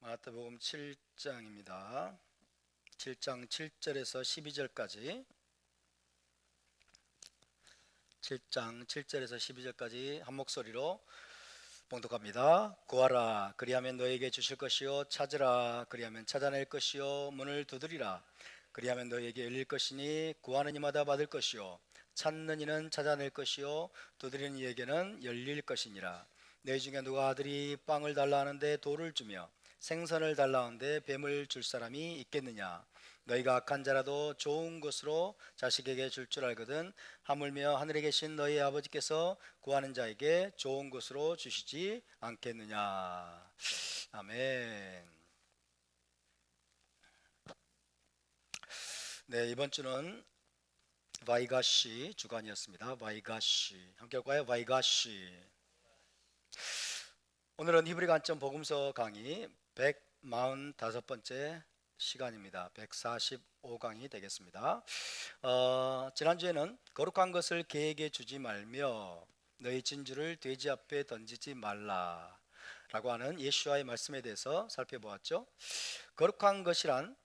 마태복음 7장입니다. 7장 7절에서 12절까지 7장 7절에서 12절까지 한 목소리로 봉독합니다. 구하라 그리하면 너에게 주실 것이요 찾으라 그리하면 찾아낼 것이요 문을 두드리라 그리하면 너에게 열릴 것이니 구하는 이마다 받을 것이요 찾는 이는 찾아낼 것이요 두드리는 이에게는 열릴 것이니라. 너희 중에 누가 아들이 빵을 달라 하는데 돌을 주며 생선을 달라 하는데 뱀을 줄 사람이 있겠느냐. 너희가 악한 자라도 좋은 것으로 자식에게 줄 줄 알거든 하물며 하늘에 계신 너희 아버지께서 구하는 자에게 좋은 것으로 주시지 않겠느냐. 아멘. 네, 이번 주는 바이가시 주간이었습니다. 바이가시 함께 할까요? 바이가시. 오늘은 히브리 관점 복음서 강의 145번째 시간입니다. 145강이 되겠습니다. 지난주에는 거룩한 것을 개에게 주지 말며 너희 진주를 돼지 앞에 던지지 말라 라고 하는 예수와의 말씀에 대해서 살펴보았죠. 거룩한 것이란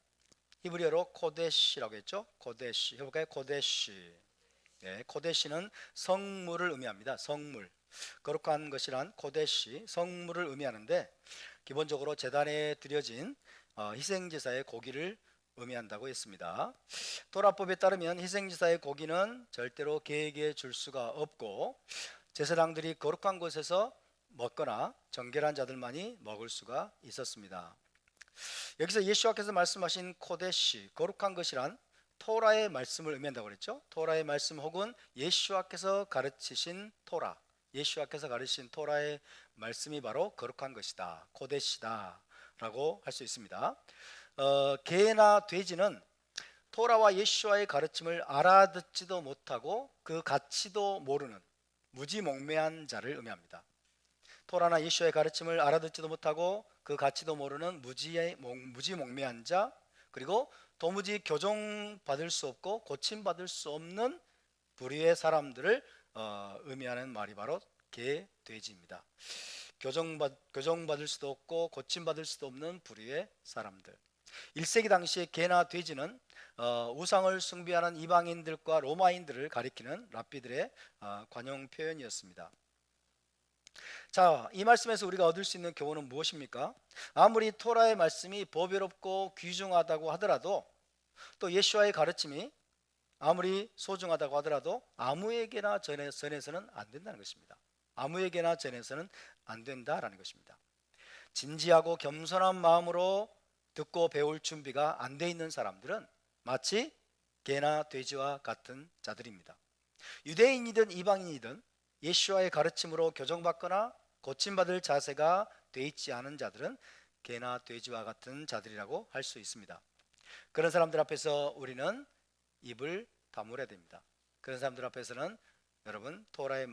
히브리어로 코데시라고 했죠. 코데시. 해볼까요? 코데시. 네, 코데시는 성물을 의미합니다. 성물. 거룩한 것이란 코데시, 성물을 의미하는데 기본적으로 제단에 드려진 희생제사의 고기를 의미한다고 했습니다. 토라법에 따르면 희생제사의 고기는 절대로 개에게 줄 수가 없고 제사장들이 거룩한 곳에서 먹거나 정결한 자들만이 먹을 수가 있었습니다. 여기서 예수와께서 말씀하신 코데시, 거룩한 것이란 토라의 말씀을 의미한다고 그랬죠. 토라의 말씀 혹은 예수와께서 가르치신 토라, 예수와께서 가르치신 토라의 말씀이 바로 거룩한 것이다, 코데시다 라고 할 수 있습니다. 개나 돼지는 토라와 예수와의 가르침을 알아듣지도 못하고 그 가치도 모르는 무지몽매한 자를 의미합니다. 토라나 예수와의 가르침을 알아듣지도 못하고 그 가치도 모르는 무지몽매한 자, 그리고 도무지 교정받을 수 없고 고침받을 수 없는 불의의 사람들을 의미하는 말이 바로 개, 돼지입니다. 교정받을 수도 없고 고침받을 수도 없는 불의의 사람들. 1세기 당시에 개나 돼지는 우상을 숭배하는 이방인들과 로마인들을 가리키는 랍비들의 관용 표현이었습니다. 자, 이 말씀에서 우리가 얻을 수 있는 교훈은 무엇입니까? 아무리 토라의 말씀이 보배롭고 귀중하다고 하더라도, 또 예수와의 가르침이 아무리 소중하다고 하더라도 아무에게나 전해서는 안 된다는 것입니다. 아무에게나 전해서는 안 된다라는 것입니다. 진지하고 겸손한 마음으로 듣고 배울 준비가 안 돼 있는 사람들은 마치 개나 돼지와 같은 자들입니다. 유대인이든 이방인이든 예수와의 가르침으로 교정받거나 고침받을 자세가 돼 있지 않은 자들은 개나 돼지와 같은 자들이라고 할 수 있습니다. 그런 사람들 앞에서 우리는 입을 다물어야 됩니다. 그런 사람들 앞에서는 여러분 토라의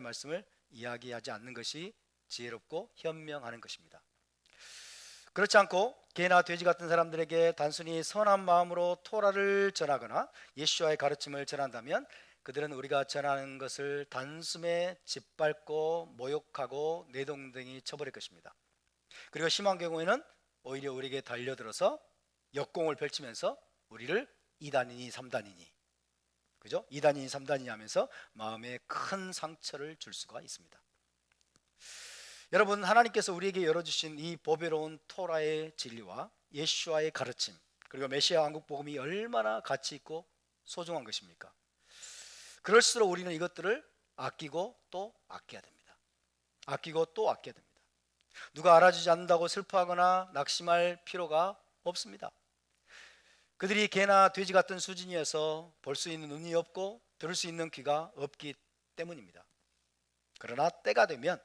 말씀을 이야기하지 않는 것이 지혜롭고 현명하는 것입니다. 그렇지 않고 개나 돼지 같은 사람들에게 단순히 선한 마음으로 토라를 전하거나 예수와의 가르침을 전한다면 그들은 우리가 전하는 것을 단숨에 짓밟고 모욕하고 내동댕이 쳐버릴 것입니다. 그리고 심한 경우에는 오히려 우리에게 달려들어서 역공을 펼치면서 우리를 2단이니 3단이니, 그죠? 2단이니 3단이니 하면서 마음에 큰 상처를 줄 수가 있습니다. 여러분, 하나님께서 우리에게 열어주신 이 보배로운 토라의 진리와 예수와의 가르침, 그리고 메시아 왕국 복음이 얼마나 가치 있고 소중한 것입니까? 그럴수록 우리는 이것들을 아끼고 또 아껴야 됩니다. 아끼고 또 아껴야 됩니다. 누가 알아주지 않는다고 슬퍼하거나 낙심할 필요가 없습니다. 그들이 개나 돼지 같은 수준이어서 볼 수 있는 눈이 없고 들을 수 있는 귀가 없기 때문입니다. 그러나 때가 되면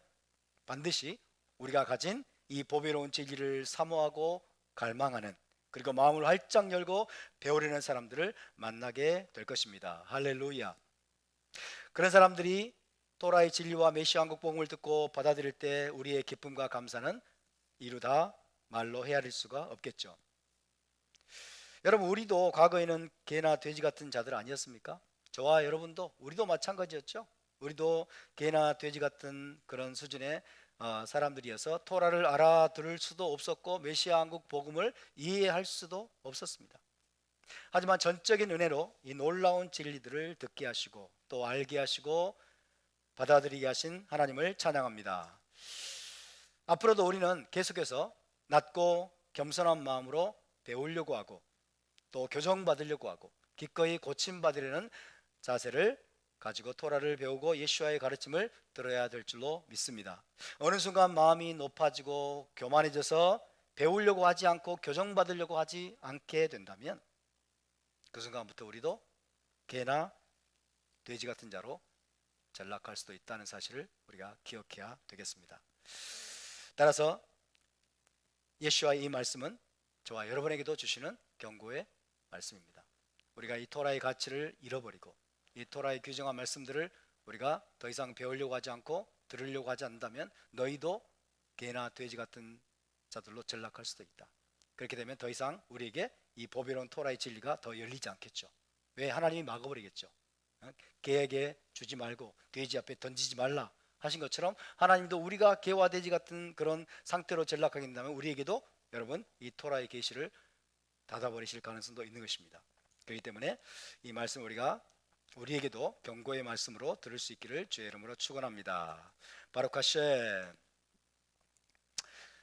반드시 우리가 가진 이 보배로운 진리를 사모하고 갈망하는, 그리고 마음을 활짝 열고 배우려는 사람들을 만나게 될 것입니다. 할렐루야. 그런 사람들이 토라의 진리와 메시아 왕국 복음을 듣고 받아들일 때 우리의 기쁨과 감사는 이루다 말로 헤아릴 수가 없겠죠. 여러분, 우리도 과거에는 개나 돼지 같은 자들 아니었습니까? 저와 여러분도, 우리도 마찬가지였죠. 우리도 개나 돼지 같은 그런 수준의 사람들이어서 토라를 알아들을 수도 없었고 메시아 한국 복음을 이해할 수도 없었습니다. 하지만 전적인 은혜로 이 놀라운 진리들을 듣게 하시고 또 알게 하시고 받아들이게 하신 하나님을 찬양합니다. 앞으로도 우리는 계속해서 낮고 겸손한 마음으로 배우려고 하고 또 교정받으려고 하고 기꺼이 고침받으려는 자세를 가지고 토라를 배우고 예수와의 가르침을 들어야 될 줄로 믿습니다. 어느 순간 마음이 높아지고 교만해져서 배우려고 하지 않고 교정받으려고 하지 않게 된다면 그 순간부터 우리도 개나 돼지 같은 자로 전락할 수도 있다는 사실을 우리가 기억해야 되겠습니다. 따라서 예수와의 이 말씀은 저와 여러분에게도 주시는 경고의 말씀입니다. 우리가 이 토라의 가치를 잃어버리고 이 토라의 규정한 말씀들을 우리가 더 이상 배우려고 하지 않고 들으려고 하지 않는다면 너희도 개나 돼지 같은 자들로 전락할 수도 있다. 그렇게 되면 더 이상 우리에게 이 보배로운 토라의 진리가 더 열리지 않겠죠. 왜? 하나님이 막아버리겠죠. 개에게 주지 말고 돼지 앞에 던지지 말라 하신 것처럼 하나님도 우리가 개와 돼지 같은 그런 상태로 전락하게 된다면 우리에게도 여러분 이 토라의 계시를 닫아버리실 가능성도 있는 것입니다. 그렇기 때문에 이 말씀 우리에게도 경고의 말씀으로 들을 수 있기를 주의 이름으로 축원합니다. 바룩 하셴.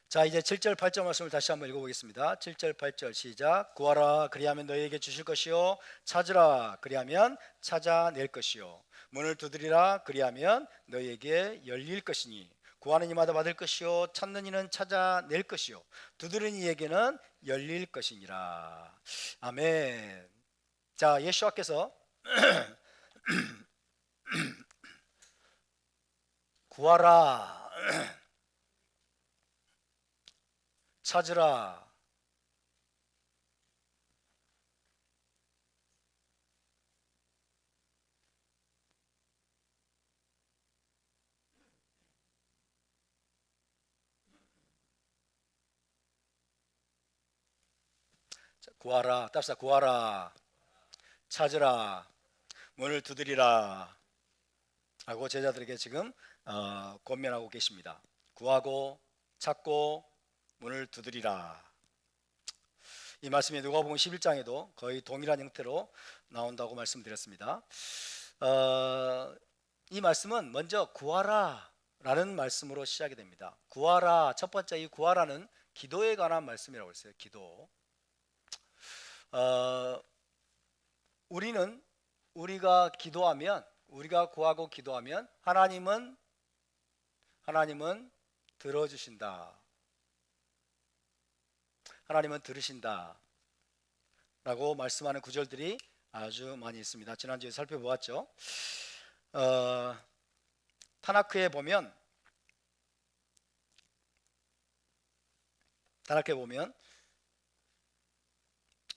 자, 이제 7절 8절 말씀을 다시 한번 읽어보겠습니다. 7절 8절 시작. 구하라 그리하면 너희에게 주실 것이요 찾으라 그리하면 찾아낼 것이요 문을 두드리라 그리하면 너희에게 열릴 것이니 구하는 이마다 받을 것이요 찾는 이는 찾아낼 것이요 두드리는 이에게는 열릴 것이니라. 아멘. 자, 예수와께서 구하라 찾으라 구하라 따라서 구하라 찾으라 문을 두드리라 하고 제자들에게 지금 권면하고 계십니다. 구하고 찾고 문을 두드리라. 이 말씀이 누가복음 11장에도 거의 동일한 형태로 나온다고 말씀드렸습니다. 이 말씀은 먼저 구하라 라는 말씀으로 시작이 됩니다. 구하라, 첫 번째 이 구하라는 기도에 관한 말씀이라고 했어요. 기도. 우리가 기도하면 우리가 구하고 기도하면 하나님은 들어주신다. 하나님은 들으신다 라고 말씀하는 구절들이 아주 많이 있습니다. 지난주에 살펴보았죠. 타나크에 보면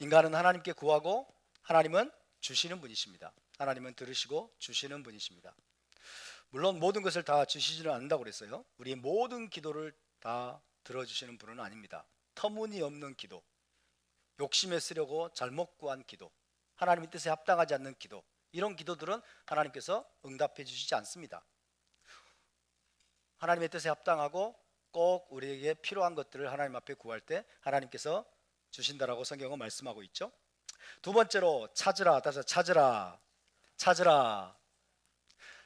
인간은 하나님께 구하고 하나님은 주시는 분이십니다. 하나님은 들으시고 주시는 분이십니다. 물론 모든 것을 다 주시지는 않는다고 그랬어요. 우리의 모든 기도를 다 들어주시는 분은 아닙니다. 터무니없는 기도, 욕심에 쓰려고 잘못 구한 기도, 하나님의 뜻에 합당하지 않는 기도, 이런 기도들은 하나님께서 응답해 주시지 않습니다. 하나님의 뜻에 합당하고 꼭 우리에게 필요한 것들을 하나님 앞에 구할 때 하나님께서 주신다라고 성경은 말씀하고 있죠. 두 번째로 찾으라. 따라서 찾으라.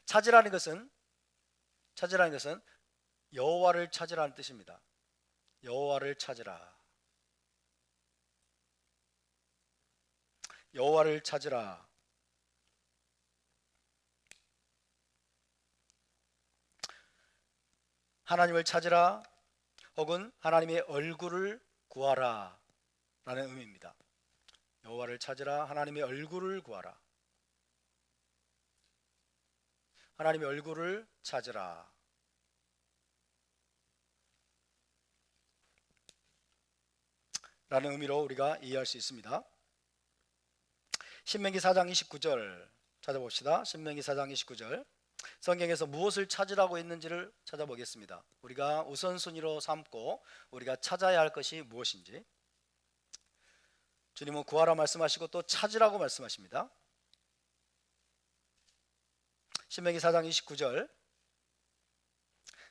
찾으라는 것은 여호와를 찾으라는 뜻입니다. 여호와를 찾으라. 여호와를 찾으라. 하나님을 찾으라 혹은 하나님의 얼굴을 구하라 라는 의미입니다. 여호와를 찾으라, 하나님의 얼굴을 구하라. 하나님의 얼굴을 찾으라. 라는 의미로 우리가 이해할 수 있습니다. 신명기 4장 29절 찾아봅시다. 신명기 4장 29절 성경에서 무엇을 찾으라고 했는지를 찾아보겠습니다. 우리가 우선순위로 삼고 우리가 찾아야 할 것이 무엇인지. 주님은 구하라 말씀하시고 또 찾으라고 말씀하십니다. 신명기 4장 29절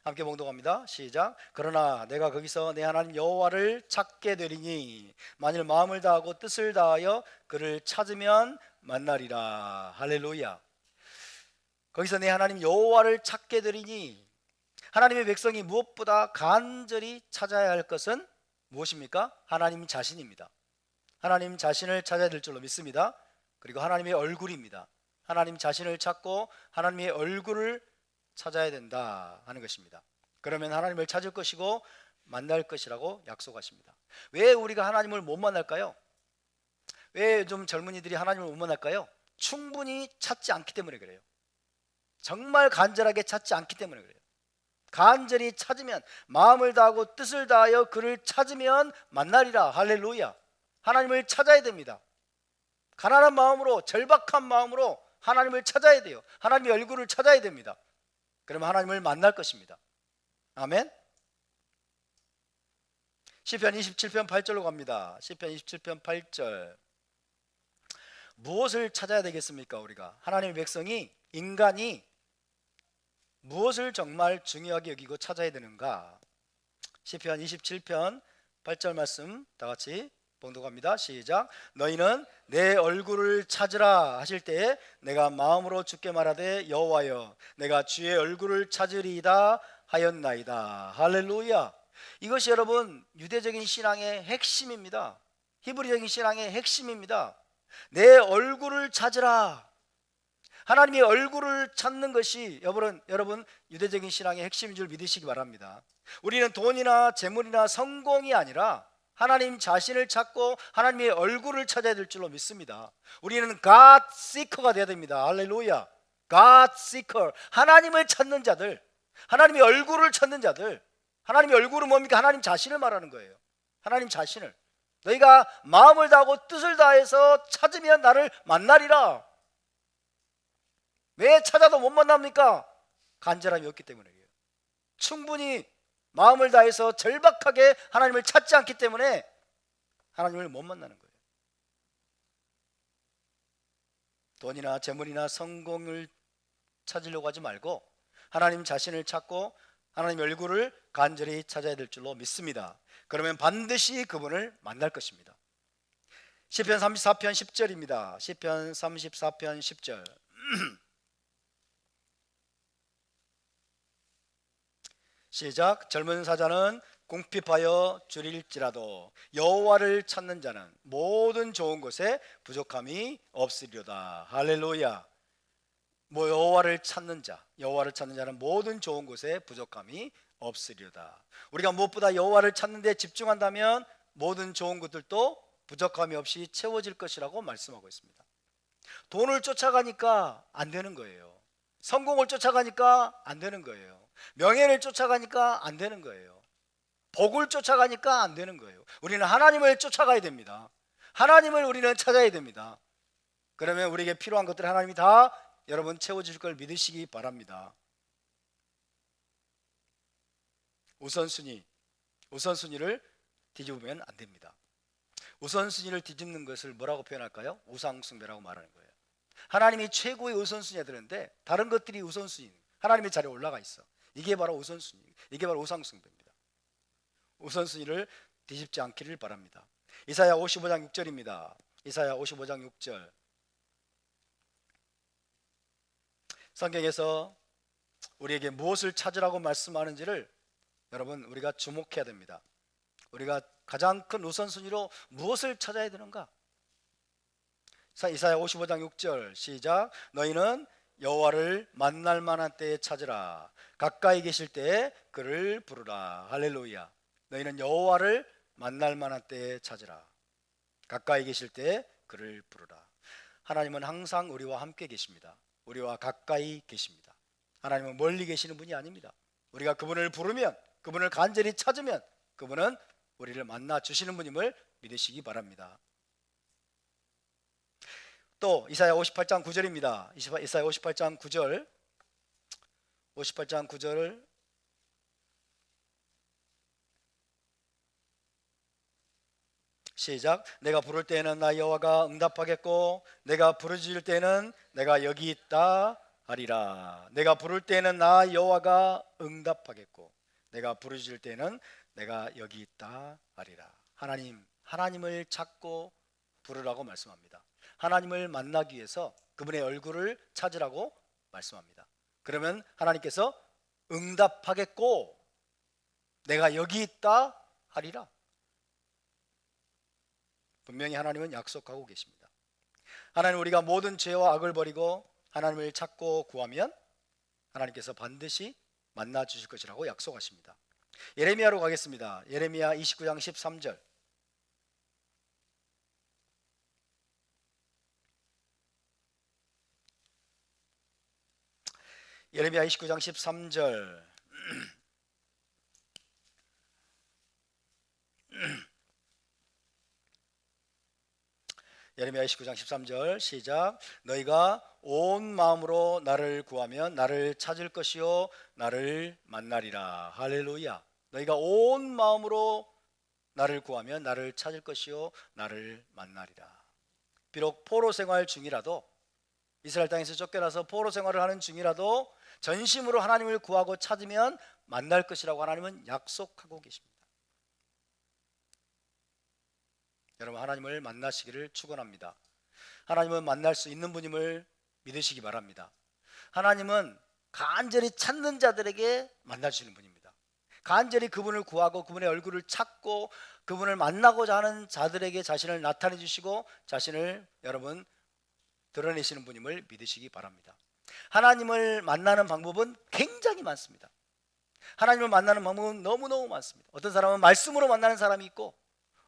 함께 봉독합니다. 시작. 그러나 내가 거기서 내 하나님 여호와를 찾게 되리니 만일 마음을 다하고 뜻을 다하여 그를 찾으면 만나리라. 할렐루야. 거기서 내 하나님 여호와를 찾게 되리니, 하나님의 백성이 무엇보다 간절히 찾아야 할 것은 무엇입니까? 하나님 자신입니다. 하나님 자신을 찾아야 될 줄로 믿습니다. 그리고 하나님의 얼굴입니다. 하나님 자신을 찾고 하나님의 얼굴을 찾아야 된다 하는 것입니다. 그러면 하나님을 찾을 것이고 만날 것이라고 약속하십니다. 왜 우리가 하나님을 못 만날까요? 왜 요즘 젊은이들이 하나님을 못 만날까요? 충분히 찾지 않기 때문에 그래요. 정말 간절하게 찾지 않기 때문에 그래요. 간절히 찾으면, 마음을 다하고 뜻을 다하여 그를 찾으면 만나리라. 할렐루야. 하나님을 찾아야 됩니다. 가난한 마음으로, 절박한 마음으로 하나님을 찾아야 돼요. 하나님의 얼굴을 찾아야 됩니다. 그러면 하나님을 만날 것입니다. 아멘. 시편 27편 8절로 갑니다. 시편 27편 8절. 무엇을 찾아야 되겠습니까? 우리가 하나님의 백성이, 인간이 무엇을 정말 중요하게 여기고 찾아야 되는가? 시편 27편 8절 말씀 다 같이 봉독합니다. 시작. 너희는 내 얼굴을 찾으라 하실 때에 내가 마음으로 주께 말하되 여호와여 내가 주의 얼굴을 찾으리이다 하였나이다. 할렐루야. 이것이 여러분 유대적인 신앙의 핵심입니다. 히브리적인 신앙의 핵심입니다. 내 얼굴을 찾으라. 하나님의 얼굴을 찾는 것이 여러분 유대적인 신앙의 핵심인 줄 믿으시기 바랍니다. 우리는 돈이나 재물이나 성공이 아니라 하나님 자신을 찾고 하나님의 얼굴을 찾아야 될 줄로 믿습니다. 우리는 God seeker가 되어야 됩니다. 할렐루야. God seeker, 하나님을 찾는 자들, 하나님의 얼굴을 찾는 자들. 하나님의 얼굴은 뭡니까? 하나님 자신을 말하는 거예요. 하나님 자신을. 너희가 마음을 다하고 뜻을 다해서 찾으면 나를 만나리라. 왜 찾아도 못 만납니까? 간절함이 없기 때문이에요. 충분히 마음을 다해서 절박하게 하나님을 찾지 않기 때문에 하나님을 못 만나는 거예요. 돈이나 재물이나 성공을 찾으려고 하지 말고 하나님 자신을 찾고 하나님 얼굴을 간절히 찾아야 될 줄로 믿습니다. 그러면 반드시 그분을 만날 것입니다. 시편 34편 10절입니다. 시편 34편 10절. 시작. 젊은 사자는 궁핍하여 줄일지라도 여호와를 찾는 자는 모든 좋은 것에 부족함이 없으리로다. 할렐루야. 여호와를 찾는 자는 모든 좋은 것에 부족함이 없으리로다. 우리가 무엇보다 여호와를 찾는 데 집중한다면 모든 좋은 것들도 부족함이 없이 채워질 것이라고 말씀하고 있습니다. 돈을 쫓아가니까 안 되는 거예요. 성공을 쫓아가니까 안 되는 거예요. 명예를 쫓아가니까 안 되는 거예요. 복을 쫓아가니까 안 되는 거예요. 우리는 하나님을 쫓아가야 됩니다. 하나님을 우리는 찾아야 됩니다. 그러면 우리에게 필요한 것들 하나님이 다 여러분 채워주실 걸 믿으시기 바랍니다. 우선순위를 뒤집으면 안 됩니다. 우선순위를 뒤집는 것을 뭐라고 표현할까요? 우상숭배라고 말하는 거예요. 하나님이 최고의 우선순위가 되는데 다른 것들이 우선순위, 하나님의 자리에 올라가 있어. 이게 바로 우선순위, 이게 바로 우상숭배입니다. 우선순위를 뒤집지 않기를 바랍니다. 이사야 55장 6절입니다. 이사야 55장 6절. 성경에서 우리에게 무엇을 찾으라고 말씀하는지를 여러분 우리가 주목해야 됩니다. 우리가 가장 큰 우선순위로 무엇을 찾아야 되는가? 이사야 55장 6절 시작. 너희는 여호와를 만날 만한 때에 찾으라. 가까이 계실 때에 그를 부르라. 할렐루야. 너희는 여호와를 만날 만한 때에 찾으라. 가까이 계실 때에 그를 부르라. 하나님은 항상 우리와 함께 계십니다. 우리와 가까이 계십니다. 하나님은 멀리 계시는 분이 아닙니다. 우리가 그분을 부르면, 그분을 간절히 찾으면 그분은 우리를 만나 주시는 분임을 믿으시기 바랍니다. 또 이사야 58장 9절입니다. 이사야 58장 9절. 58장 9절. 시작. 내가 부를 때에는 나 여호와가 응답하겠고 내가 부르짖을 때에는 내가 여기 있다 하리라. 내가 부를 때에는 나 여호와가 응답하겠고 내가 부르짖을 때에는 내가 여기 있다 하리라. 하나님을 찾고 부르라고 말씀합니다. 하나님을 만나기 위해서 그분의 얼굴을 찾으라고 말씀합니다. 그러면 하나님께서 응답하겠고 내가 여기 있다 하리라. 분명히 하나님은 약속하고 계십니다. 하나님, 우리가 모든 죄와 악을 버리고 하나님을 찾고 구하면 하나님께서 반드시 만나 주실 것이라고 약속하십니다. 예레미야로 가겠습니다. 예레미야 29장 13절. 예레미야 29장 13절. 예레미야 29장 13절 시작. 너희가 온 마음으로 나를 구하면 나를 찾을 것이요 나를 만나리라. 할렐루야. 너희가 온 마음으로 나를 구하면 나를 찾을 것이요 나를 만나리라. 비록 포로 생활 중이라도, 이스라엘 땅에서 쫓겨나서 포로 생활을 하는 중이라도 전심으로 하나님을 구하고 찾으면 만날 것이라고 하나님은 약속하고 계십니다. 여러분, 하나님을 만나시기를 축원합니다. 하나님은 만날 수 있는 분임을 믿으시기 바랍니다. 하나님은 간절히 찾는 자들에게 만나주시는 분입니다. 간절히 그분을 구하고 그분의 얼굴을 찾고 그분을 만나고자 하는 자들에게 자신을 나타내 주시고 자신을 여러분 드러내시는 분임을 믿으시기 바랍니다. 하나님을 만나는 방법은 굉장히 많습니다. 하나님을 만나는 방법은 너무너무 많습니다. 어떤 사람은 말씀으로 만나는 사람이 있고,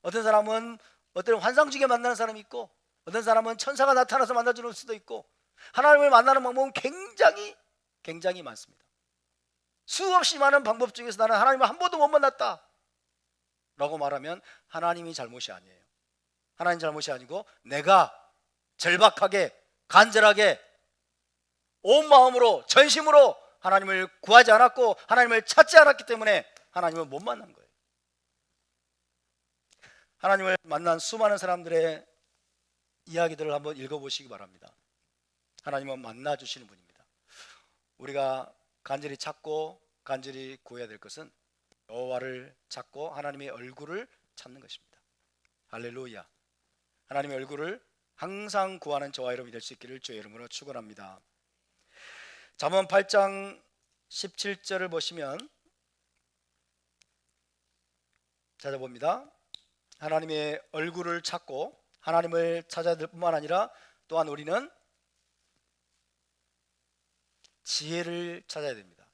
어떤 사람은 어떤 환상 중에 만나는 사람이 있고, 어떤 사람은 천사가 나타나서 만나주는 수도 있고, 하나님을 만나는 방법은 굉장히 많습니다. 수없이 많은 방법 중에서 나는 하나님을 한 번도 못 만났다 라고 말하면 하나님이 잘못이 아니에요. 하나님 잘못이 아니고 내가 절박하게 간절하게 온 마음으로 전심으로 하나님을 구하지 않았고 하나님을 찾지 않았기 때문에 하나님을 못 만난 거예요. 하나님을 만난 수많은 사람들의 이야기들을 한번 읽어보시기 바랍니다. 하나님은 만나주시는 분입니다. 우리가 간절히 찾고 간절히 구해야 될 것은 여호와를 찾고 하나님의 얼굴을 찾는 것입니다. 할렐루야. 하나님의 얼굴을 항상 구하는 저와 여러분이 될 수 있기를 주의 이름으로 축원합니다. 잠언 8장 17절을 보시면 찾아봅니다. 하나님의 얼굴을 찾고 하나님을 찾아야 될 뿐만 아니라 또한 우리는 지혜를 찾아야 됩니다.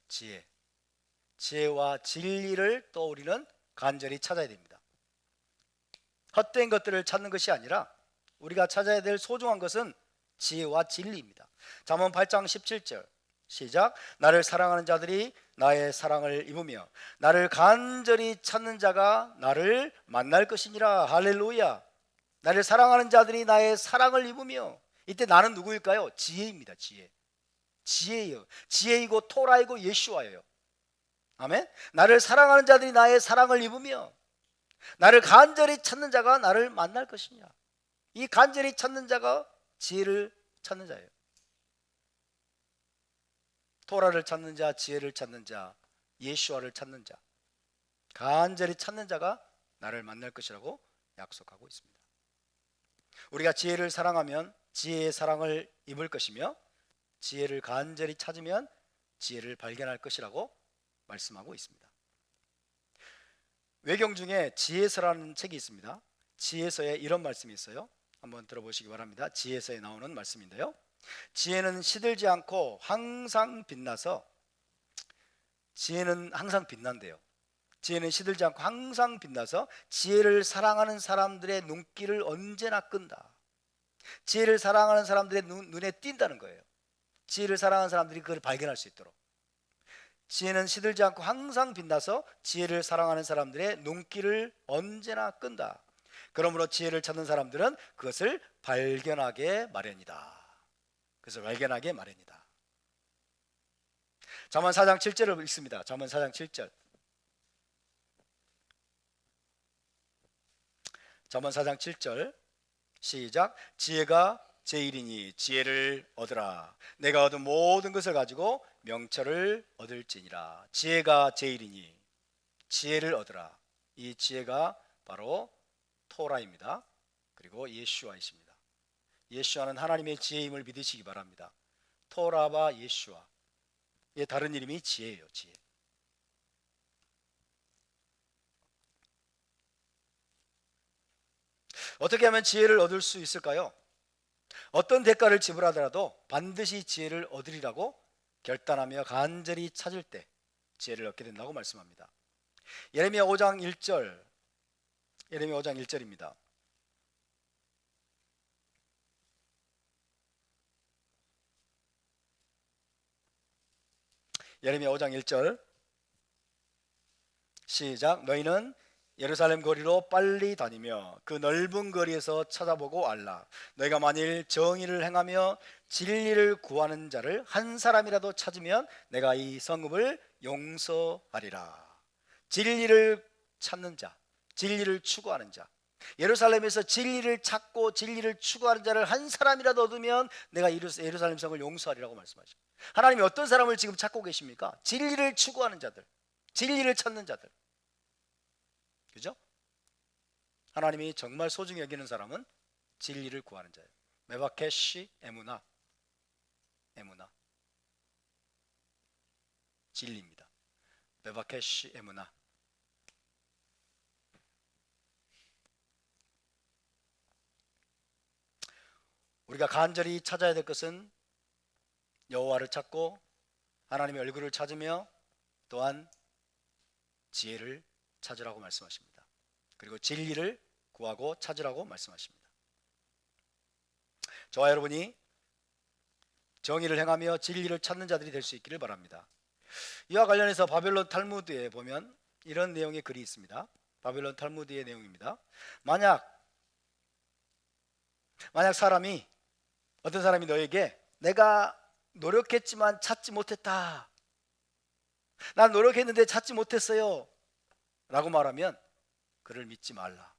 지혜와 진리를 또 우리는 간절히 찾아야 됩니다. 헛된 것들을 찾는 것이 아니라 우리가 찾아야 될 소중한 것은 지혜와 진리입니다. 잠언 8장 17절 시작. 나를 사랑하는 자들이 나의 사랑을 입으며 나를 간절히 찾는 자가 나를 만날 것이니라. 할렐루야. 나를 사랑하는 자들이 나의 사랑을 입으며, 이때 나는 누구일까요? 지혜입니다. 지혜예요. 지혜이고 토라이고 예수와예요. 아멘. 나를 사랑하는 자들이 나의 사랑을 입으며 나를 간절히 찾는 자가 나를 만날 것이냐. 이 간절히 찾는 자가 지혜를 찾는 자예요. 토라를 찾는 자, 지혜를 찾는 자, 예수와를 찾는 자, 간절히 찾는 자가 나를 만날 것이라고 약속하고 있습니다. 우리가 지혜를 사랑하면 지혜의 사랑을 입을 것이며 지혜를 간절히 찾으면 지혜를 발견할 것이라고 말씀하고 있습니다. 외경 중에 지혜서라는 책이 있습니다. 지혜서에 이런 말씀이 있어요. 한번 들어보시기 바랍니다. 지혜서에 나오는 말씀인데요, 지혜는 시들지 않고 항상 빛나서, 지혜는 항상 빛난대요. 지혜는 시들지 않고 항상 빛나서 지혜를 사랑하는 사람들의 눈길을 언제나 끈다. 지혜를 사랑하는 사람들의 눈에 띈다는 거예요. 지혜를 사랑하는 사람들이 그걸 발견할 수 있도록. 지혜는 시들지 않고 항상 빛나서 지혜를 사랑하는 사람들의 눈길을 언제나 끈다. 그러므로 지혜를 찾는 사람들은 그것을 발견하게 마련이다. 그래서 발견하게 마련이다. 잠언 4장 7절을 읽습니다. 잠언 4장 7절. 잠언 4장 7절 시작. 지혜가 제1이니 지혜를 얻으라. 내가 얻은 모든 것을 가지고 명철을 얻을지니라. 지혜가 제1이니 지혜를 얻으라. 이 지혜가 바로 토라입니다. 그리고 예슈아이십니다. 예슈아는 하나님의 지혜임을 믿으시기 바랍니다. 토라와 예슈아, 의 다른 이름이 지혜예요. 지혜. 어떻게 하면 지혜를 얻을 수 있을까요? 어떤 대가를 지불하더라도 반드시 지혜를 얻으리라고 결단하며 간절히 찾을 때 지혜를 얻게 된다고 말씀합니다. 예레미야 5장 1절, 예레미야 5장 1절입니다. 예레미야 5장 1절 시작. 너희는 예루살렘 거리로 빨리 다니며 그 넓은 거리에서 찾아보고 알라. 너희가 만일 정의를 행하며 진리를 구하는 자를 한 사람이라도 찾으면 내가 이 성읍을 용서하리라. 진리를 찾는 자, 진리를 추구하는 자, 예루살렘에서 진리를 찾고 진리를 추구하는 자를 한 사람이라도 얻으면 내가 예루살렘 성을 용서하리라고 말씀하시죠. 하나님이 어떤 사람을 지금 찾고 계십니까? 진리를 추구하는 자들, 진리를 찾는 자들. 그죠? 하나님이 정말 소중히 여기는 사람은 진리를 구하는 자예요. 메바케시 에무나, 에무나 진리입니다. 메바케시 에무나. 우리가 간절히 찾아야 될 것은 여호와를 찾고 하나님의 얼굴을 찾으며 또한 지혜를 찾으라고 말씀하십니다. 그리고 진리를 구하고 찾으라고 말씀하십니다. 저와 여러분이 정의를 행하며 진리를 찾는 자들이 될 수 있기를 바랍니다. 이와 관련해서 바벨론 탈무드에 보면 이런 내용의 글이 있습니다. 바벨론 탈무드의 내용입니다. 만약 사람이, 어떤 사람이 너에게 내가 노력했지만 찾지 못했다, 난 노력했는데 찾지 못했어요 라고 말하면 그를 믿지 말라.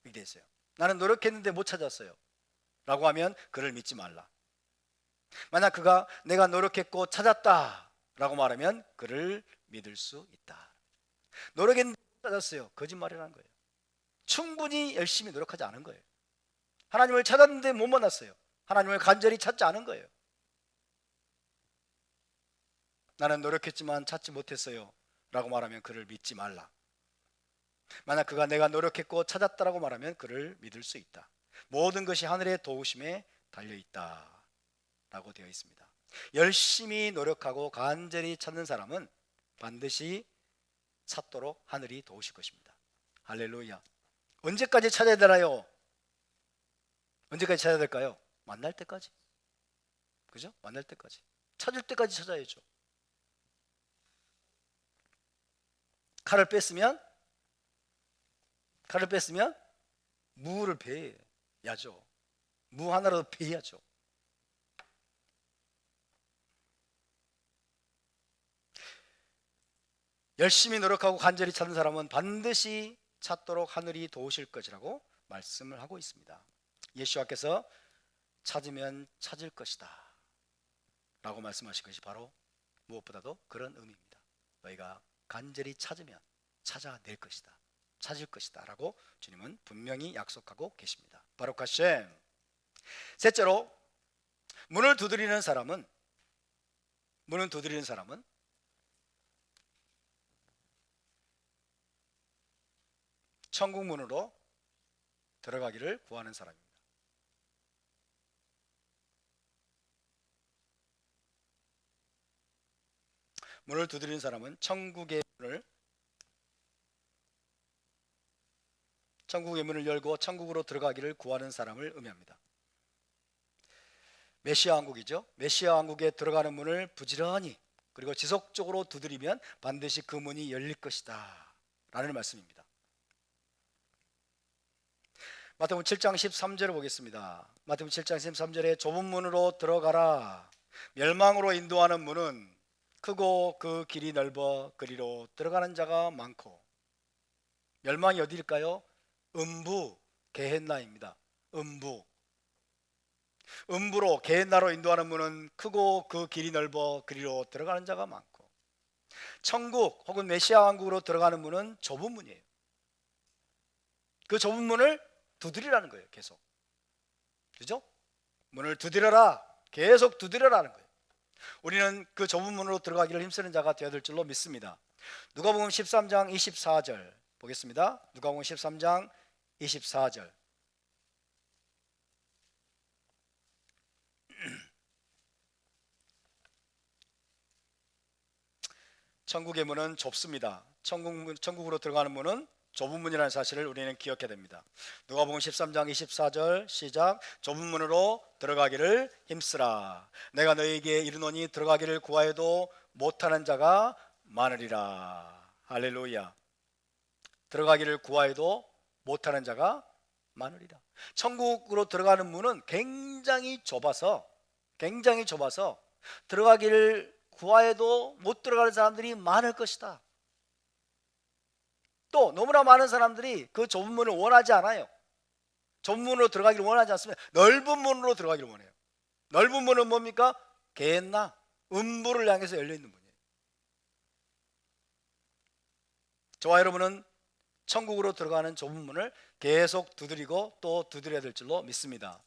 이게 있어요. 나는 노력했는데 못 찾았어요 라고 하면 그를 믿지 말라. 만약 그가 내가 노력했고 찾았다 라고 말하면 그를 믿을 수 있다. 노력했는데 못 찾았어요, 거짓말이라는 거예요. 충분히 열심히 노력하지 않은 거예요. 하나님을 찾았는데 못 만났어요. 하나님을 간절히 찾지 않은 거예요. 나는 노력했지만 찾지 못했어요 라고 말하면 그를 믿지 말라. 만약 그가 내가 노력했고 찾았다라고 말하면 그를 믿을 수 있다. 모든 것이 하늘의 도우심에 달려있다 라고 되어 있습니다. 열심히 노력하고 간절히 찾는 사람은 반드시 찾도록 하늘이 도우실 것입니다. 할렐루야. 언제까지 찾아야 되나요? 언제까지 찾아야 될까요? 만날 때까지. 그죠? 만날 때까지. 찾을 때까지 찾아야죠. 칼을 뺐으면 무를 베야죠. 무 하나라도 베야죠. 열심히 노력하고 간절히 찾는 사람은 반드시 찾도록 하늘이 도우실 것이라고 말씀을 하고 있습니다. 예수와께서 찾으면 찾을 것이다 라고 말씀하신 것이 바로 무엇보다도 그런 의미입니다. 너희가 간절히 찾으면 찾아낼 것이다, 찾을 것이다 라고 주님은 분명히 약속하고 계십니다. 바룩 하셈. 셋째로, 문을 두드리는 사람은 천국 문으로 들어가기를 구하는 사람입니다. 문을 두드리는 사람은 천국의 문을 열고 천국으로 들어가기를 구하는 사람을 의미합니다. 메시아 왕국이죠. 메시아 왕국에 들어가는 문을 부지런히 그리고 지속적으로 두드리면 반드시 그 문이 열릴 것이다 라는 말씀입니다. 마태복음 7장 13절을 보겠습니다. 마태복음 7장 13절에 좁은 문으로 들어가라. 멸망으로 인도하는 문은 크고 그 길이 넓어 그리로 들어가는 자가 많고. 멸망이 어디일까요? 음부 게헨나입니다. 음부. 음부로 게hen나로 인도하는 문은 크고 그 길이 넓어 그리로 들어가는 자가 많고, 천국 혹은 메시아 왕국으로 들어가는 문은 좁은 문이에요. 그 좁은 문을 두드리라는 거예요. 계속. 그죠? 문을 두드려라. 계속 두드려라는 거예요. 우리는 그 좁은 문으로 들어가기를 힘쓰는 자가 되어야 될 줄로 믿습니다. 누가복음 13장 24절 보겠습니다. 누가복음 13장 24절. 천국의 문은 좁습니다. 천국으로 들어가는 문은 좁은 문이라는 사실을 우리는 기억해야 됩니다. 누가복음 13장 24절 시작. 좁은 문으로 들어가기를 힘쓰라. 내가 너희에게 이르노니 들어가기를 구하여도 못하는 자가 많으리라. 할렐루야. 들어가기를 구하여도 못하는 자가 많으리라. 천국으로 들어가는 문은 굉장히 좁아서 들어가기를 구하여도 못 들어가는 사람들이 많을 것이다. 또 너무나 많은 사람들이 그 좁은 문을 원하지 않아요. 좁은 문으로 들어가기를 원하지 않습니다. 넓은 문으로 들어가기를 원해요. 넓은 문은 뭡니까? 게hen나, 음부를 향해서 열려있는 문이에요. 저와 여러분은 천국으로 들어가는 좁은 문을 계속 두드리고 또 두드려야 될 줄로 믿습니다.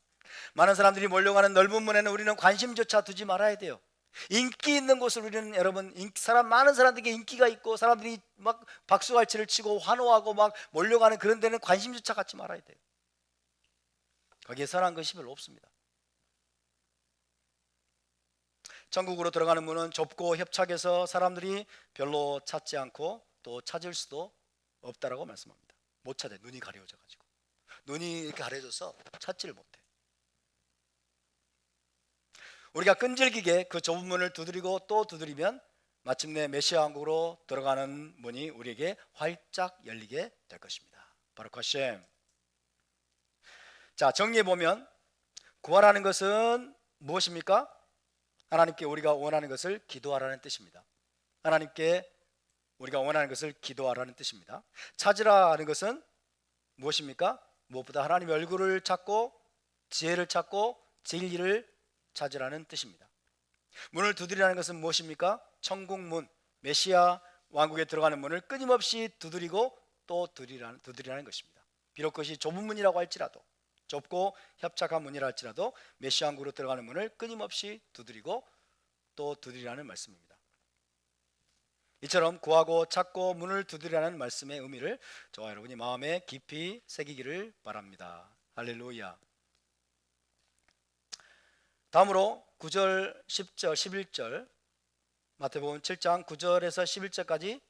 많은 사람들이 몰려가는 넓은 문에는 우리는 관심조차 두지 말아야 돼요. 인기 있는 곳을 우리는, 여러분, 많은 사람들에게 인기가 있고 사람들이 막 박수갈채를 치고 환호하고 막 몰려가는 그런 데는 관심조차 갖지 말아야 돼요. 거기에 선한 것이 별로 없습니다. 천국으로 들어가는 문은 좁고 협착해서 사람들이 별로 찾지 않고 또 찾을 수도 없다라고 말씀합니다. 못 찾아요. 눈이 가려져 가지고. 눈이 이렇게 가려져서 찾지를 못해. 우리가 끈질기게 그 좁은 문을 두드리고 또 두드리면 마침내 메시아 왕국으로 들어가는 문이 우리에게 활짝 열리게 될 것입니다. 바루크 하셈. 자, 정리해 보면 구하라는 것은 무엇입니까? 하나님께 우리가 원하는 것을 기도하라는 뜻입니다. 하나님께 우리가 원하는 것을 기도하라는 뜻입니다. 찾으라는 것은 무엇입니까? 무엇보다 하나님의 얼굴을 찾고 지혜를 찾고 진리를 찾으라는 뜻입니다. 문을 두드리라는 것은 무엇입니까? 천국문, 메시아 왕국에 들어가는 문을 끊임없이 두드리고 또 두드리라는 것입니다. 비록 그것이 좁은 문이라고 할지라도, 좁고 협착한 문이라 할지라도 메시아 왕국으로 들어가는 문을 끊임없이 두드리고 또 두드리라는 말씀입니다. 이처럼 구하고 찾고 문을 두드리라는 말씀의 의미를 저와 여러분이 마음에 깊이 새기기를 바랍니다. 할렐루야. 다음으로 9절, 10절, 11절 마태복음 7장 9절에서 11절까지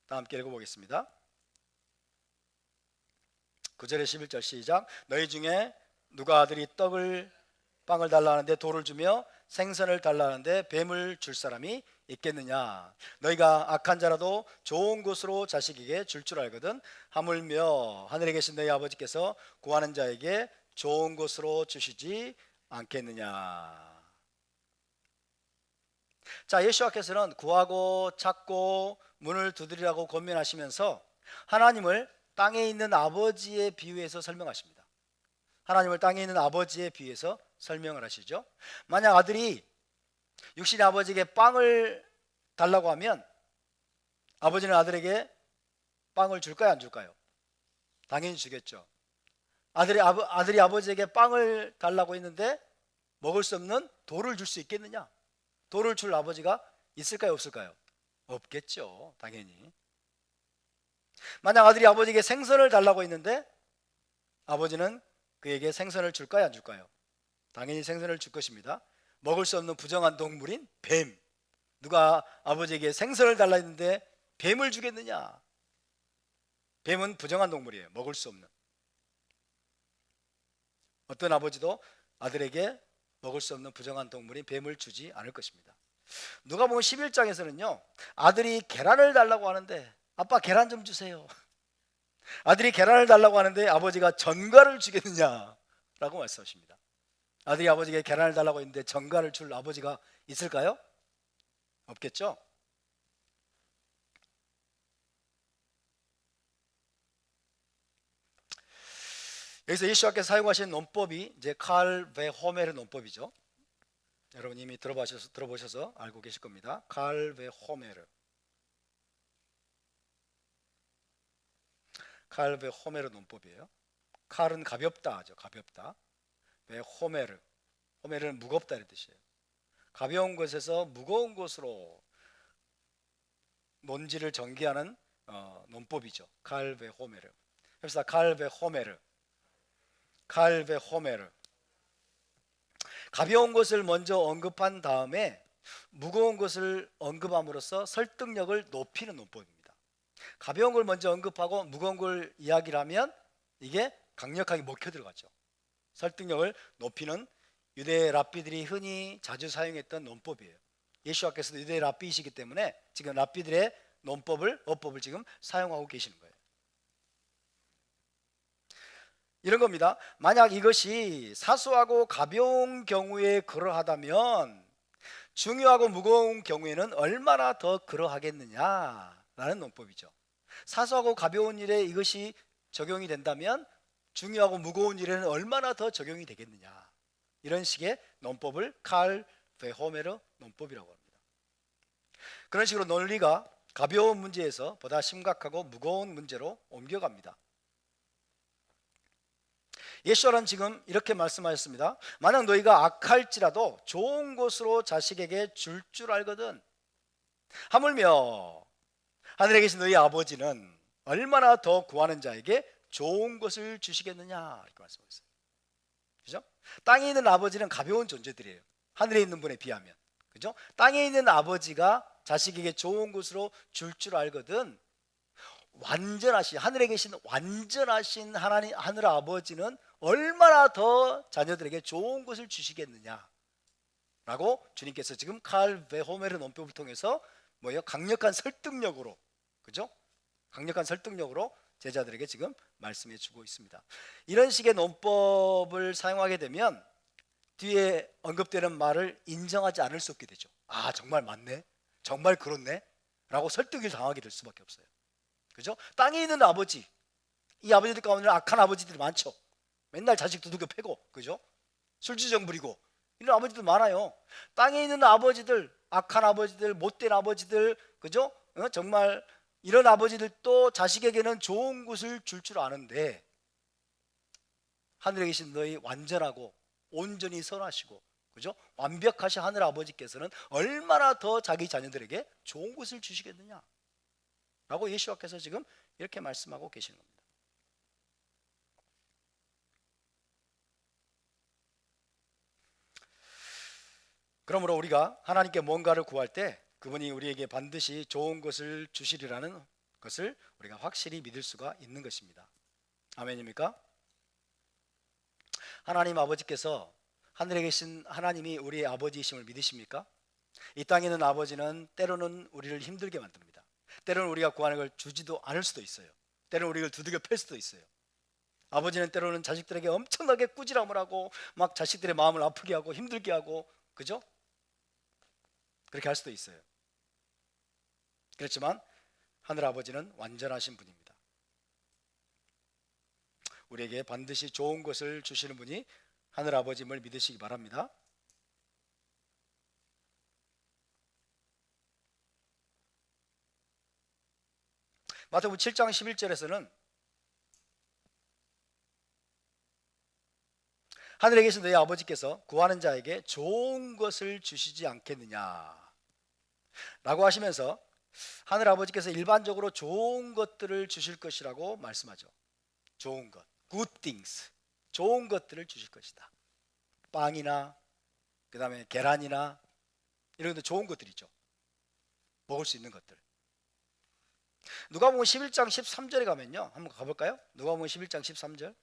다 함께 읽어보겠습니다. 9절에 11절 시작. 너희 중에 누가 아들이 빵을 달라 하는데 돌을 주며 생선을 달라 하는데 뱀을 줄 사람이 있겠느냐? 너희가 악한 자라도 좋은 것으로 자식에게 줄 알거든. 하물며 하늘에 계신 너희 아버지께서 구하는 자에게 좋은 것으로 주시지 않겠느냐? 자, 예수와께서는 구하고 찾고 문을 두드리라고 권면하시면서 하나님을 땅에 있는 아버지의 비유해서 설명하십니다. 하나님을 땅에 있는 아버지의 비유해서 설명을 하시죠. 만약 아들이 육신의 아버지에게 빵을 달라고 하면 아버지는 아들에게 빵을 줄까요, 안 줄까요? 당연히 주겠죠. 아들이 아버지에게 빵을 달라고 했는데 먹을 수 없는 돌을 줄 수 있겠느냐? 돌을 줄 아버지가 있을까요, 없을까요? 없겠죠, 당연히. 만약 아들이 아버지에게 생선을 달라고 했는데 아버지는 그에게 생선을 줄까요, 안 줄까요? 당연히 생선을 줄 것입니다. 먹을 수 없는 부정한 동물인 뱀. 누가 아버지에게 생선을 달라 했는데 뱀을 주겠느냐? 뱀은 부정한 동물이에요. 먹을 수 없는. 어떤 아버지도 아들에게 먹을 수 없는 부정한 동물인 뱀을 주지 않을 것입니다. 누가복음 11장에서는요, 아들이 계란을 달라고 하는데 아빠 계란 좀 주세요. 아들이 계란을 달라고 하는데 아버지가 전갈을 주겠느냐라고 말씀하십니다. 아들이 아버지에게 계란을 달라고 했는데 전갈을 줄 아버지가 있을까요? 없겠죠? 여기서 예수님께서 사용하신 논법이 이제 칼 베호메르 논법이죠. 여러분 이미 들어보셔서 알고 계실 겁니다. 칼 베호메르. 칼 베호메르 논법이에요. 칼은 가볍다 하죠. 가볍다. 베호메르. 호메르는 무겁다 이런 뜻이에요. 가벼운 것에서 무거운 것으로 논지를 전개하는 논법이죠. 칼 베호메르. 그래서 칼 베호메르. 칼 베호메르. 가벼운 것을 먼저 언급한 다음에 무거운 것을 언급함으로써 설득력을 높이는 논법입니다. 가벼운 걸 먼저 언급하고 무거운 걸 이야기를 하면 이게 강력하게 먹혀 들어가죠. 설득력을 높이는 유대 랍비들이 흔히 자주 사용했던 논법이에요. 예수께서도 유대 랍비이시기 때문에 지금 랍비들의 어법을 지금 사용하고 계시는 거예요. 이런 겁니다. 만약 이것이 사소하고 가벼운 경우에 그러하다면 중요하고 무거운 경우에는 얼마나 더 그러하겠느냐라는 논법이죠. 사소하고 가벼운 일에 이것이 적용이 된다면 중요하고 무거운 일에는 얼마나 더 적용이 되겠느냐, 이런 식의 논법을 칼 베호메르 논법이라고 합니다. 그런 식으로 논리가 가벼운 문제에서 보다 심각하고 무거운 문제로 옮겨갑니다. 예수는 지금 이렇게 말씀하셨습니다. 만약 너희가 악할지라도 좋은 것으로 자식에게 줄 줄 알거든. 하물며 하늘에 계신 너희 아버지는 얼마나 더 구하는 자에게 좋은 것을 주시겠느냐, 이렇게 말씀하셨어요. 그죠? 땅에 있는 아버지는 가벼운 존재들이에요. 하늘에 있는 분에 비하면. 그죠? 땅에 있는 아버지가 자식에게 좋은 것으로 줄 알거든. 완전하신, 하늘에 계신 완전하신 하늘 아버지는 얼마나 더 자녀들에게 좋은 것을 주시겠느냐 라고 주님께서 지금 칼 베호메르 논법을 통해서 강력한 설득력으로, 그죠? 강력한 설득력으로 제자들에게 지금 말씀해 주고 있습니다. 이런 식의 논법을 사용하게 되면 뒤에 언급되는 말을 인정하지 않을 수 없게 되죠. 아, 정말 맞네, 정말 그렇네 라고 설득을 당하게 될 수밖에 없어요. 그죠? 땅에 있는 아버지, 이 아버지들 가운데 악한 아버지들이 많죠. 맨날 자식 두들겨 패고, 그죠? 술주정 부리고 이런 아버지들 많아요. 땅에 있는 아버지들, 악한 아버지들, 못된 아버지들, 그죠? 정말 이런 아버지들도 자식에게는 좋은 것을 줄 아는데, 하늘에 계신 너희 완전하고 온전히 선하시고, 그죠? 완벽하신 하늘 아버지께서는 얼마나 더 자기 자녀들에게 좋은 것을 주시겠느냐 라고 예수께서 지금 이렇게 말씀하고 계시는 겁니다. 그러므로 우리가 하나님께 뭔가를 구할 때 그분이 우리에게 반드시 좋은 것을 주시리라는 것을 우리가 확실히 믿을 수가 있는 것입니다. 아멘입니까? 하나님 아버지께서, 하늘에 계신 하나님이 우리의 아버지이심을 믿으십니까? 이 땅에 있는 아버지는 때로는 우리를 힘들게 만듭니다. 때로는 우리가 구하는 걸 주지도 않을 수도 있어요. 때로는 우리를 두들겨 팰 수도 있어요. 아버지는 때로는 자식들에게 엄청나게 꾸지람을 하고 막 자식들의 마음을 아프게 하고 힘들게 하고, 그죠? 그렇게 할 수도 있어요. 그렇지만 하늘 아버지는 완전하신 분입니다. 우리에게 반드시 좋은 것을 주시는 분이 하늘 아버지임을 믿으시기 바랍니다. 마태복음 7장 11절에서는 하늘에 계신 너희 아버지께서 구하는 자에게 좋은 것을 주시지 않겠느냐 라고 하시면서 하늘 아버지께서 일반적으로 좋은 것들을 주실 것이라고 말씀하죠. 좋은 것, good things, 좋은 것들을 주실 것이다. 빵이나 그 다음에 계란이나 이런 것도 좋은 것들이죠. 먹을 수 있는 것들. 누가복음 11장 13절에 가면요, 한번 가볼까요? 누가복음 11장 13절.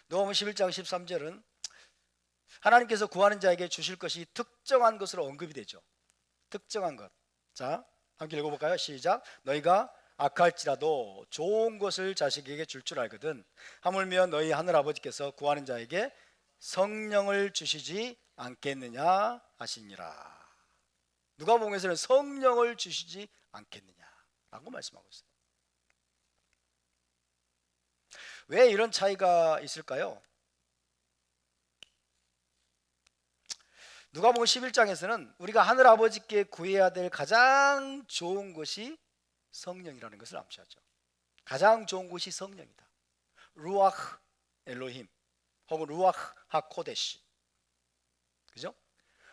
누가복음 11장 13절은 하나님께서 구하는 자에게 주실 것이 특정한 것으로 언급이 되죠. 특정한 것. 자, 함께 읽어볼까요? 시작. 너희가 악할지라도 좋은 것을 자식에게 줄 알거든 하물며 너희 하늘아버지께서 구하는 자에게 성령을 주시지 않겠느냐 하시니라. 누가복음에서는 성령을 주시지 않겠느냐라고 말씀하고 있어요. 왜 이런 차이가 있을까요? 누가복음 11장에서는 우리가 하늘아버지께 구해야 될 가장 좋은 것이 성령이라는 것을 암시하죠. 가장 좋은 것이 성령이다. 루아흐 엘로힘 혹은 루아흐 하코데시. 그죠?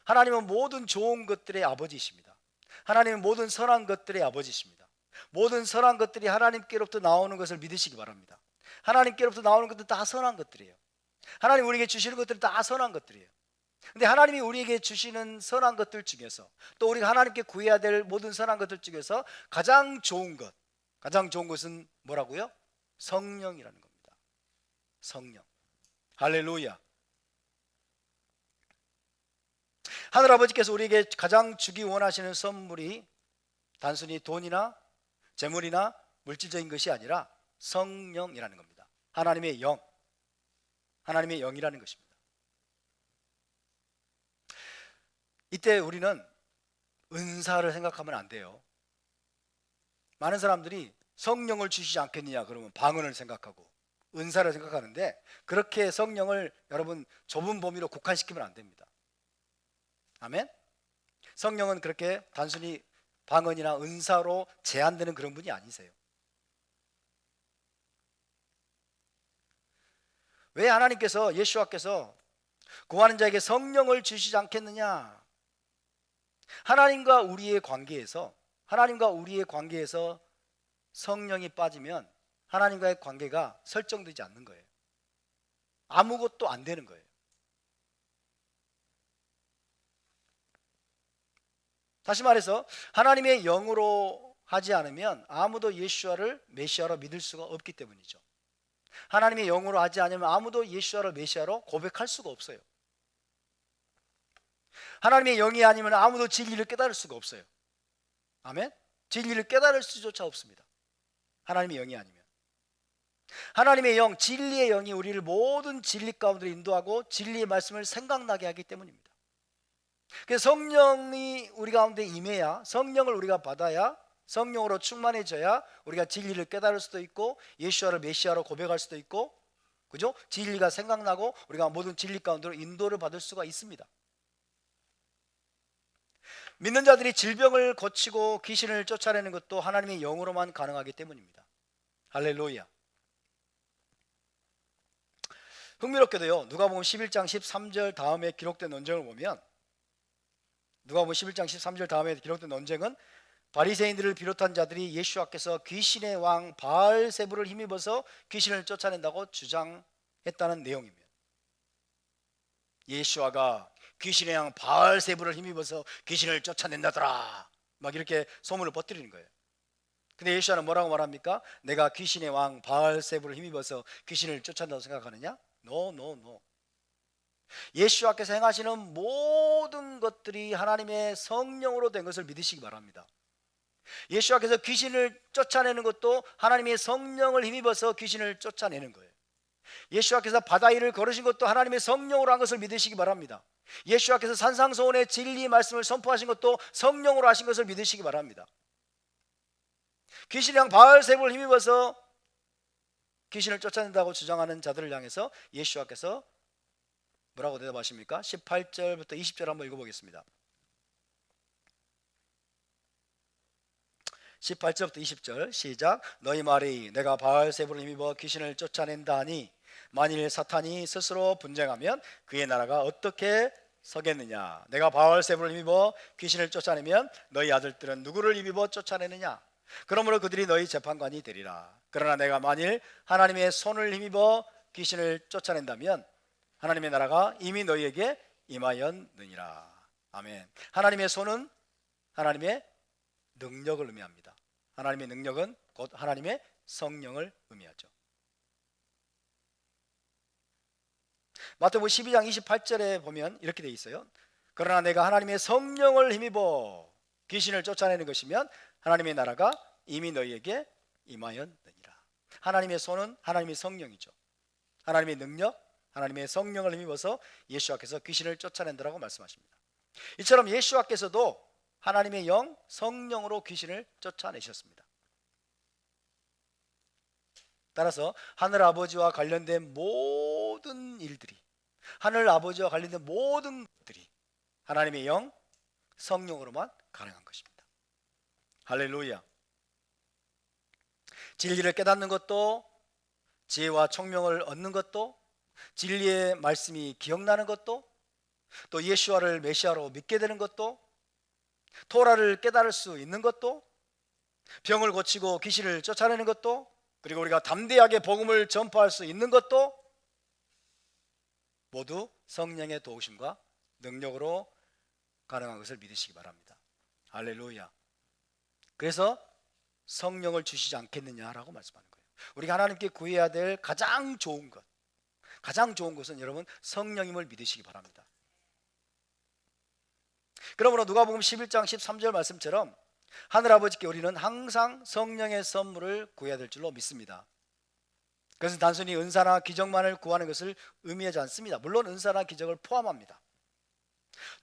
하나님은 모든 좋은 것들의 아버지이십니다. 하나님은 모든 선한 것들의 아버지이십니다. 모든 선한 것들이 하나님께로부터 나오는 것을 믿으시기 바랍니다. 하나님께로부터 나오는 것들 다 선한 것들이에요. 하나님 우리에게 주시는 것들은 다 선한 것들이에요. 근데 하나님이 우리에게 주시는 선한 것들 중에서 또 우리가 하나님께 구해야 될 모든 선한 것들 중에서 가장 좋은 것은 뭐라고요? 성령이라는 겁니다. 성령. 할렐루야. 하늘아버지께서 우리에게 가장 주기 원하시는 선물이 단순히 돈이나 재물이나 물질적인 것이 아니라 성령이라는 겁니다. 하나님의 영, 하나님의 영이라는 것입니다. 이때 우리는 은사를 생각하면 안 돼요. 많은 사람들이 성령을 주시지 않겠느냐 그러면 방언을 생각하고 은사를 생각하는데 그렇게 성령을 여러분 좁은 범위로 국한시키면 안 됩니다. 아멘? 성령은 그렇게 단순히 방언이나 은사로 제한되는 그런 분이 아니세요. 왜 하나님께서 예수와께서 구하는 자에게 성령을 주시지 않겠느냐? 하나님과 우리의 관계에서 성령이 빠지면 하나님과의 관계가 설정되지 않는 거예요. 아무것도 안 되는 거예요. 다시 말해서 하나님의 영으로 하지 않으면 아무도 예수와를 메시아로 믿을 수가 없기 때문이죠. 하나님의 영으로 하지 않으면 아무도 예수와를 메시아로 고백할 수가 없어요. 하나님의 영이 아니면 아무도 진리를 깨달을 수가 없어요. 아멘? 진리를 깨달을 수조차 없습니다. 하나님의 영이 아니면. 하나님의 영, 진리의 영이 우리를 모든 진리 가운데 인도하고 진리의 말씀을 생각나게 하기 때문입니다. 그래서 성령이 우리 가운데 임해야, 성령을 우리가 받아야, 성령으로 충만해져야 우리가 진리를 깨달을 수도 있고 예수와를 메시아로 고백할 수도 있고, 그죠? 진리가 생각나고 우리가 모든 진리 가운데로 인도를 받을 수가 있습니다. 믿는 자들이 질병을 고치고 귀신을 쫓아내는 것도 하나님의 영으로만 가능하기 때문입니다. 할렐루야. 흥미롭게도요, 누가복음 11장 13절 다음에 기록된 논쟁을 보면, 누가복음 11장 13절 다음에 기록된 논쟁은 바리새인들을 비롯한 자들이 예수와께서 귀신의 왕 바알세불을 힘입어서 귀신을 쫓아낸다고 주장했다는 내용입니다. 예수와가 귀신의 왕 바알세불을 힘입어서 귀신을 쫓아낸다더라, 막 이렇게 소문을 퍼뜨리는 거예요. 근데 예수와는 뭐라고 말합니까? 내가 귀신의 왕 바알세불을 힘입어서 귀신을 쫓아낸다고 생각하느냐? No. 예수와께서 행하시는 모든 것들이 하나님의 성령으로 된 것을 믿으시기 바랍니다. 예수와께서 귀신을 쫓아내는 것도 하나님의 성령을 힘입어서 귀신을 쫓아내는 거예요. 예수와께서 바다 위를 걸으신 것도 하나님의 성령으로 한 것을 믿으시기 바랍니다. 예수와께서 산상소원의 진리의 말씀을 선포하신 것도 성령으로 하신 것을 믿으시기 바랍니다. 귀신의 왕 바알세불을 힘입어서 귀신을 쫓아낸다고 주장하는 자들을 향해서 예수와께서 뭐라고 대답하십니까? 18절부터 20절 한번 읽어보겠습니다. 18절부터 20절 시작. 너희 말이 내가 바알세불을 힘입어 귀신을 쫓아낸다 하니 만일 사탄이 스스로 분쟁하면 그의 나라가 어떻게 서겠느냐? 내가 바알세불을 힘입어 귀신을 쫓아내면 너희 아들들은 누구를 힘입어 쫓아내느냐? 그러므로 그들이 너희 재판관이 되리라. 그러나 내가 만일 하나님의 손을 힘입어 귀신을 쫓아낸다면 하나님의 나라가 이미 너희에게 임하였느니라. 아멘. 하나님의 손은 하나님의 능력을 의미합니다. 하나님의 능력은 곧 하나님의 성령을 의미하죠. 마태복음 12장 28절에 보면 이렇게 되어 있어요. 그러나 내가 하나님의 성령을 힘입어 귀신을 쫓아내는 것이면 하나님의 나라가 이미 너희에게 임하였느니라. 하나님의 손은 하나님의 성령이죠. 하나님의 능력, 하나님의 성령을 힘입어서 예수와께서 귀신을 쫓아낸다라고 말씀하십니다. 이처럼 예수와께서도 하나님의 영, 성령으로 귀신을 쫓아내셨습니다. 따라서 하늘 아버지와 관련된 모든 일들이, 하늘 아버지와 관련된 모든 것들이 하나님의 영, 성령으로만 가능한 것입니다. 할렐루야. 진리를 깨닫는 것도, 지혜와 총명을 얻는 것도, 진리의 말씀이 기억나는 것도, 또 예수와를 메시아로 믿게 되는 것도, 토라를 깨달을 수 있는 것도, 병을 고치고 귀신을 쫓아내는 것도, 그리고 우리가 담대하게 복음을 전파할 수 있는 것도 모두 성령의 도우심과 능력으로 가능한 것을 믿으시기 바랍니다. 할렐루야. 그래서 성령을 주시지 않겠느냐라고 말씀하는 거예요. 우리가 하나님께 구해야 될 가장 좋은 것, 가장 좋은 것은 여러분 성령임을 믿으시기 바랍니다. 그러므로 누가복음 11장 13절 말씀처럼 하늘아버지께 우리는 항상 성령의 선물을 구해야 될 줄로 믿습니다. 그것은 단순히 은사나 기적만을 구하는 것을 의미하지 않습니다. 물론 은사나 기적을 포함합니다.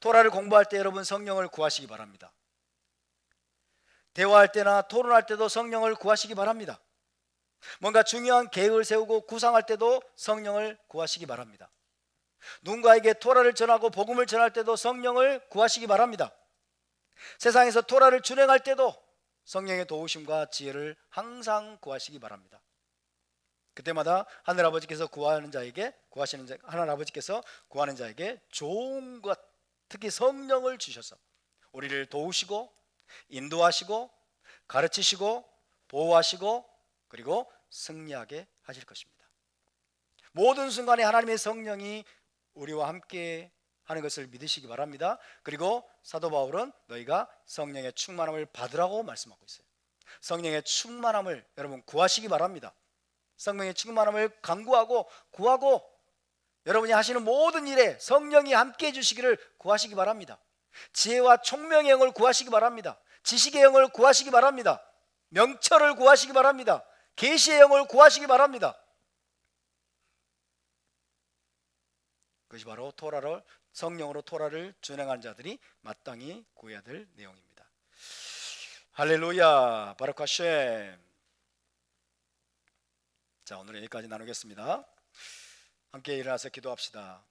토라를 공부할 때 여러분 성령을 구하시기 바랍니다. 대화할 때나 토론할 때도 성령을 구하시기 바랍니다. 뭔가 중요한 계획을 세우고 구상할 때도 성령을 구하시기 바랍니다. 누군가에게 토라를 전하고 복음을 전할 때도 성령을 구하시기 바랍니다. 세상에서 토라를 준행할 때도 성령의 도우심과 지혜를 항상 구하시기 바랍니다. 그때마다 하늘아버지께서 하늘아버지께서 구하는 자에게 좋은 것, 특히 성령을 주셔서 우리를 도우시고 인도하시고 가르치시고 보호하시고 그리고 승리하게 하실 것입니다. 모든 순간에 하나님의 성령이 우리와 함께 하는 것을 믿으시기 바랍니다. 그리고 사도 바울은 너희가 성령의 충만함을 받으라고 말씀하고 있어요. 성령의 충만함을 여러분 구하시기 바랍니다. 성령의 충만함을 간구하고 구하고 여러분이 하시는 모든 일에 성령이 함께 해주시기를 구하시기 바랍니다. 지혜와 총명의 영을 구하시기 바랍니다. 지식의 영을 구하시기 바랍니다. 명철을 구하시기 바랍니다. 계시의 영을 구하시기 바랍니다. 그것이 바로 성령으로 토라를 준행한 자들이 마땅히 구해야 될 내용입니다. 할렐루야, 바르크 하셴. 자, 오늘은 여기까지 나누겠습니다. 함께 일어나서 기도합시다.